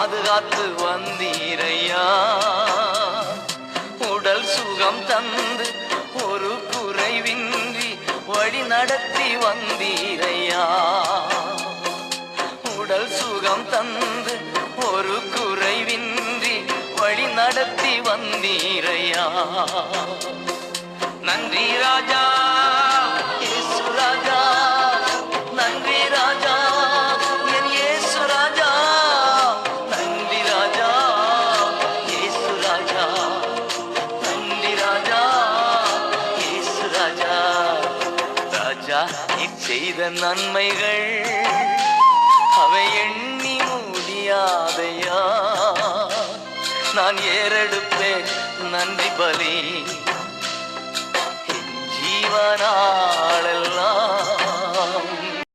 பாதுகாத்து வந்தீரையா. உடல் சுகம் தந்து ஒரு குறைவின்றி வழி நடத்தி வந்தீரையா. உடல் சுகம் தந்து ஒரு குறைவின்றி வழி நடத்தி வந்தீரையா. நன்றி ராஜா இயேசு ராஜா, நன்றி ராஜா என் இயேசு ராஜா, நன்றி ராஜா இயேசு ராஜா, நன்றி ராஜா இயேசு ராஜா. ராஜா நீர் செய்த நன்மைகள் அவை எண்ணி முடியாதையா. நான் ஏறெடுப்பேன் நன்றி பலி ஜீவனாளெல்லாம்